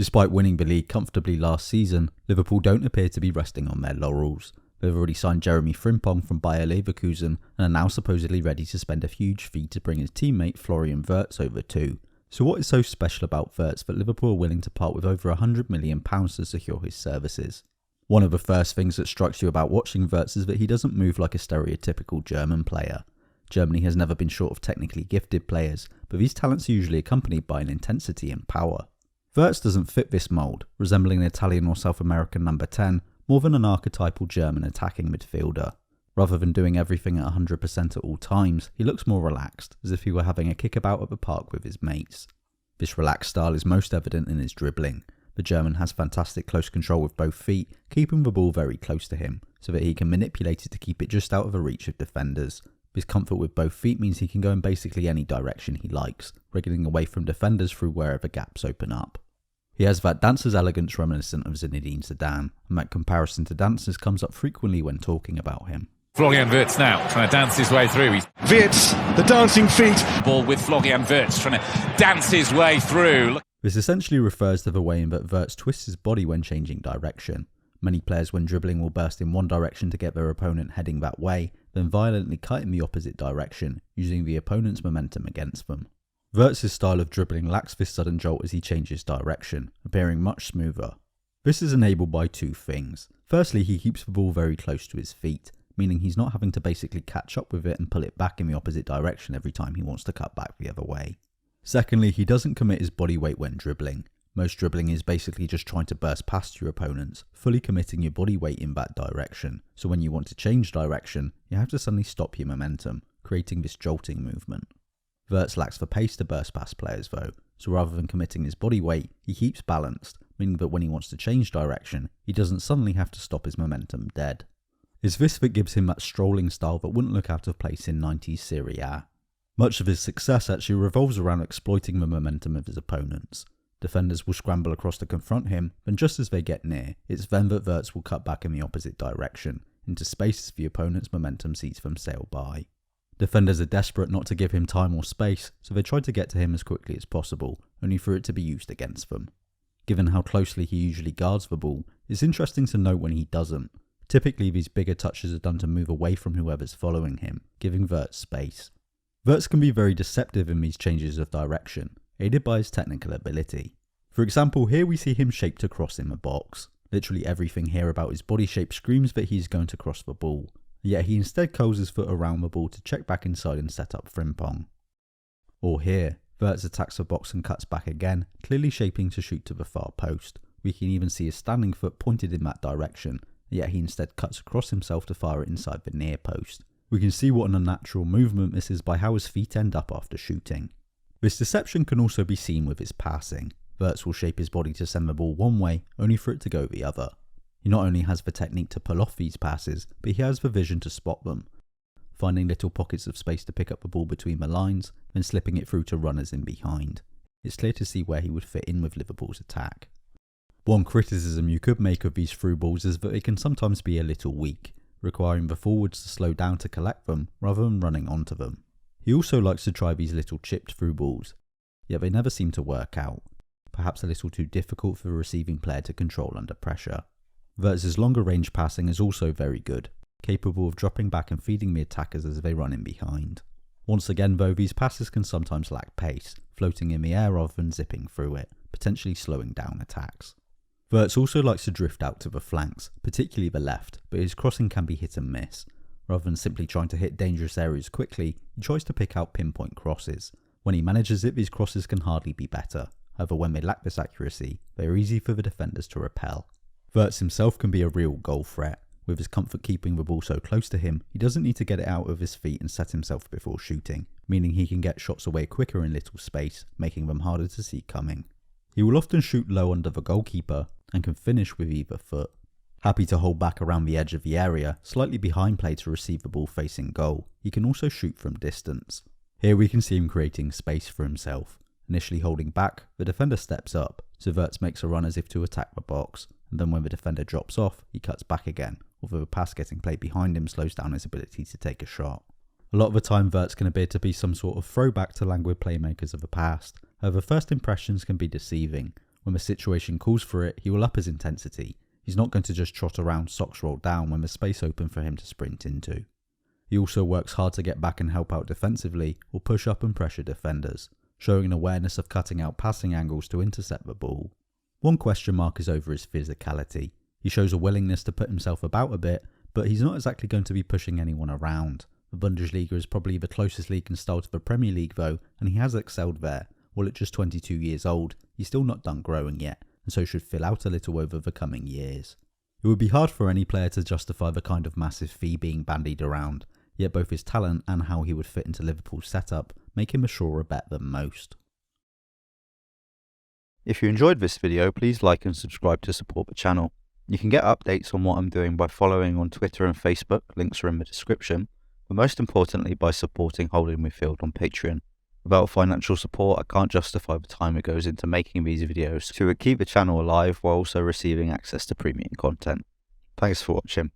Despite winning the league comfortably last season, Liverpool don't appear to be resting on their laurels. They've already signed Jeremy Frimpong from Bayer Leverkusen and are now supposedly ready to spend a huge fee to bring his teammate Florian Wirtz over too. So what is so special about Wirtz that Liverpool are willing to part with over £100 million to secure his services? One of the first things that strikes you about watching Wirtz is that he doesn't move like a stereotypical German player. Germany has never been short of technically gifted players, but these talents are usually accompanied by an intensity and power. Wirtz doesn't fit this mould, resembling an Italian or South American number 10 more than an archetypal German attacking midfielder. Rather than doing everything at 100% at all times, he looks more relaxed, as if he were having a kickabout at the park with his mates. This relaxed style is most evident in his dribbling. The German has fantastic close control with both feet, keeping the ball very close to him, so that he can manipulate it to keep it just out of the reach of defenders. His comfort with both feet means he can go in basically any direction he likes, wriggling away from defenders through wherever gaps open up. He has that dancer's elegance reminiscent of Zinedine Zidane, and that comparison to dancers comes up frequently when talking about him. Florian Wirtz now trying to dance his way through. Wirtz, the dancing feet. Ball with Florian Wirtz trying to dance his way through. This essentially refers to the way in that Wirtz twists his body when changing direction. Many players when dribbling will burst in one direction to get their opponent heading that way, then violently cut in the opposite direction, using the opponent's momentum against them. Wirtz's style of dribbling lacks this sudden jolt as he changes direction, appearing much smoother. This is enabled by two things. Firstly, he keeps the ball very close to his feet, meaning he's not having to basically catch up with it and pull it back in the opposite direction every time he wants to cut back the other way. Secondly, he doesn't commit his body weight when dribbling. Most dribbling is basically just trying to burst past your opponents, fully committing your body weight in that direction, so when you want to change direction, you have to suddenly stop your momentum, creating this jolting movement. Wirtz lacks the pace to burst past players though, so rather than committing his body weight, he keeps balanced, meaning that when he wants to change direction, he doesn't suddenly have to stop his momentum dead. It's this that gives him that strolling style that wouldn't look out of place in 90s Serie A. Much of his success actually revolves around exploiting the momentum of his opponents. Defenders will scramble across to confront him, and just as they get near, it's then that Wirtz will cut back in the opposite direction, into spaces the opponent's momentum sees them sail by. Defenders are desperate not to give him time or space, so they try to get to him as quickly as possible, only for it to be used against them. Given how closely he usually guards the ball, it's interesting to note when he doesn't. Typically these bigger touches are done to move away from whoever's following him, giving Wirtz space. Wirtz can be very deceptive in these changes of direction, aided by his technical ability. For example, here we see him shaped to cross in the box. Literally everything here about his body shape screams that he's going to cross the ball, yet he instead curls his foot around the ball to check back inside and set up Frimpong. Or here, Wirtz attacks the box and cuts back again, clearly shaping to shoot to the far post. We can even see his standing foot pointed in that direction, yet he instead cuts across himself to fire it inside the near post. We can see what an unnatural movement this is by how his feet end up after shooting. This deception can also be seen with his passing. Wirtz will shape his body to send the ball one way, only for it to go the other. He not only has the technique to pull off these passes, but he has the vision to spot them, finding little pockets of space to pick up the ball between the lines, then slipping it through to runners in behind. It's clear to see where he would fit in with Liverpool's attack. One criticism you could make of these through balls is that they can sometimes be a little weak, requiring the forwards to slow down to collect them rather than running onto them. He also likes to try these little chipped through balls, yet they never seem to work out, perhaps a little too difficult for the receiving player to control under pressure. Wirtz's longer range passing is also very good, capable of dropping back and feeding the attackers as they run in behind. Once again though, these passes can sometimes lack pace, floating in the air rather than zipping through it, potentially slowing down attacks. Wirtz also likes to drift out to the flanks, particularly the left, but his crossing can be hit and miss. Rather than simply trying to hit dangerous areas quickly, he tries to pick out pinpoint crosses. When he manages it, these crosses can hardly be better. However, when they lack this accuracy, they are easy for the defenders to repel. Wirtz himself can be a real goal threat. With his comfort keeping the ball so close to him, he doesn't need to get it out of his feet and set himself before shooting, meaning he can get shots away quicker in little space, making them harder to see coming. He will often shoot low under the goalkeeper and can finish with either foot. Happy to hold back around the edge of the area, slightly behind play to receive the ball facing goal, he can also shoot from distance. Here we can see him creating space for himself. Initially holding back, the defender steps up, so Wirtz makes a run as if to attack the box, and then when the defender drops off, he cuts back again, although the pass getting played behind him slows down his ability to take a shot. A lot of the time Wirtz can appear to be some sort of throwback to languid playmakers of the past, however first impressions can be deceiving. When the situation calls for it, he will up his intensity. He's not going to just trot around socks rolled down when there's space open for him to sprint into. He also works hard to get back and help out defensively or push up and pressure defenders, showing an awareness of cutting out passing angles to intercept the ball. One question mark is over his physicality. He shows a willingness to put himself about a bit, but he's not exactly going to be pushing anyone around. The Bundesliga is probably the closest league in style to the Premier League though, and he has excelled there. While at just 22 years old, he's still not done growing yet, and so should fill out a little over the coming years. It would be hard for any player to justify the kind of massive fee being bandied around, yet both his talent and how he would fit into Liverpool's setup make him a surer bet than most. If you enjoyed this video, please like and subscribe to support the channel. You can get updates on what I'm doing by following on Twitter and Facebook, links are in the description, but most importantly by supporting Holding Midfield on Patreon. Without financial support, I can't justify the time it goes into making these videos to keep the channel alive while also receiving access to premium content. Thanks for watching.